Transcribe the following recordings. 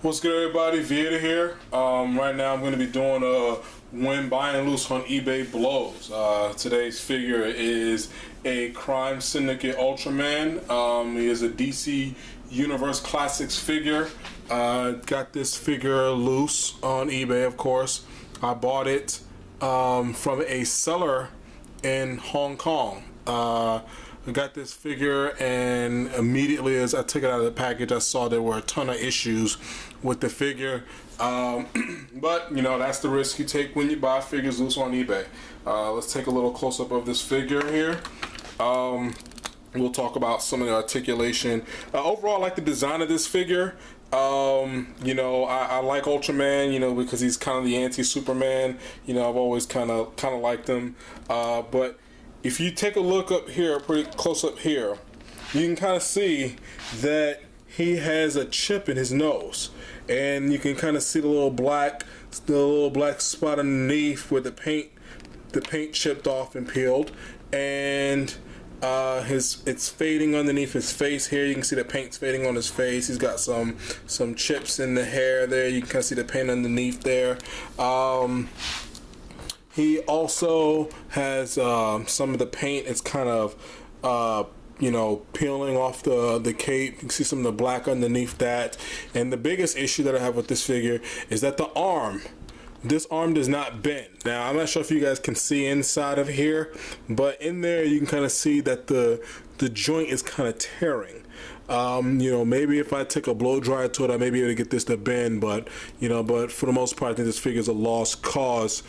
What's good, everybody? Vieta here. Right now I'm going to be doing a when buying loose on eBay blows. Today's figure is a Crime Syndicate Ultraman. He is a DC Universe Classics figure. Got this figure loose on eBay, of course. I bought it from a seller in Hong Kong. I got this figure, and immediately as I took it out of the package, I saw there were a ton of issues with the figure. But you know, that's the risk you take when you buy figures loose on eBay. Let's take a little close-up of this figure here. We'll talk about some of the articulation. Overall, I like the design of this figure. You know, I like Ultraman, you know, because he's kind of the anti-Superman. You know, I've always kind of liked him. But if you take a look up here, pretty close up here, you can kind of see that he has a chip in his nose, and you can kind of see the little black spot underneath where the paint chipped off and peeled, and it's fading underneath his face here. You can see the paint's fading on his face. He's got some chips in the hair there. You can kind of see the paint underneath there. He also has some of the paint. It's kind of you know, peeling off the cape. You can see some of the black underneath that. And the biggest issue that I have with this figure is that this arm does not bend. Now, I'm not sure if you guys can see inside of here, but in there you can kind of see that the joint is kind of tearing. You know, maybe if I took a blow dryer to it, I may be able to get this to bend, but you know, but for the most part, I think this figure is a lost cause.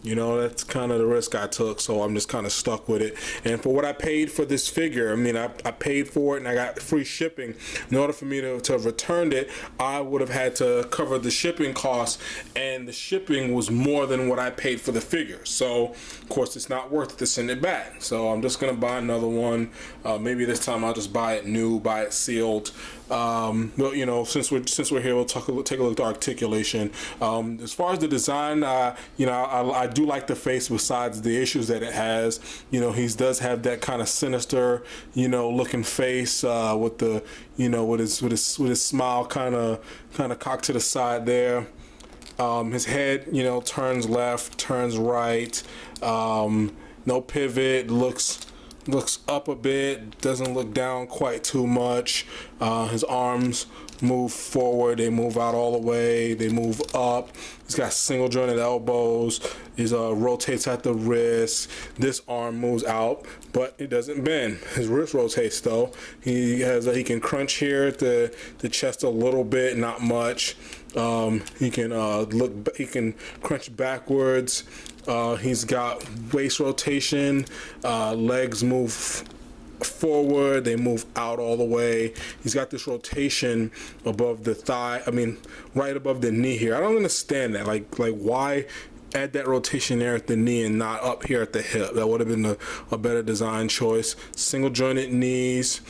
You know, that's kind of the risk I took, so I'm just kind of stuck with it. And for what I paid for this figure, I mean, I paid for it and I got free shipping. In order for me to have returned it, I would have had to cover the shipping costs, and the shipping was more than what I paid for the figure. So, of course, it's not worth it to send it back. So I'm just gonna buy another one. Maybe this time I'll just buy it new, buy it sealed. But you know, since we're here, we'll take a look at the articulation. As far as the design, you know, I do like the face. Besides the issues that it has, you know, he does have that kind of sinister, you know, looking face with the, you know, with his smile kind of cocked to the side there. His head, you know, turns left, turns right. No pivot. Looks up a bit, doesn't look down quite too much. His arms move forward, they move out all the way, they move up. He's got single jointed elbows. He rotates at the wrist. This arm moves out, but it doesn't bend. His wrist rotates though. He can crunch here at the chest a little bit, not much. He can crunch backwards. He's got waist rotation. Legs move forward, they move out all the way. He's got this rotation above the thigh, I mean right above the knee here. I don't understand that, like why add that rotation there at the knee and not up here at the hip? That would have been a better design choice. Single jointed knees.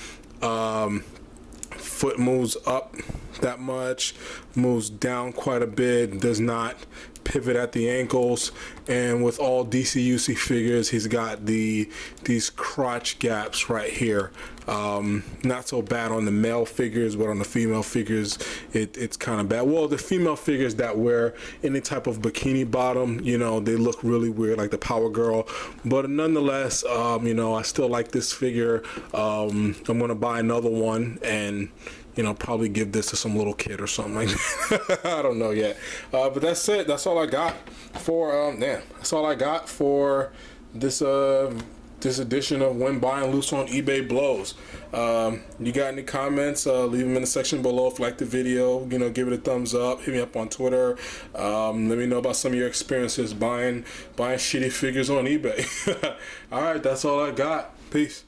Foot moves up that much, moves down quite a bit, does not pivot at the ankles. And with all DCUC figures, he's got these crotch gaps right here. Not so bad on the male figures, but on the female figures, it's kind of bad. Well, the female figures that wear any type of bikini bottom, you know, they look really weird, like the Power Girl. But nonetheless, you know, I still like this figure. I'm gonna buy another one and, you know, probably give this to some little kid or something like that. I don't know yet. But that's it. That's all I got for that's all I got for this this edition of When Buying Loose on eBay Blows. You got any comments? Leave them in the section below. If you like the video, you know, give it a thumbs up. Hit me up on Twitter. Let me know about some of your experiences buying shitty figures on eBay. All right, that's all I got. Peace.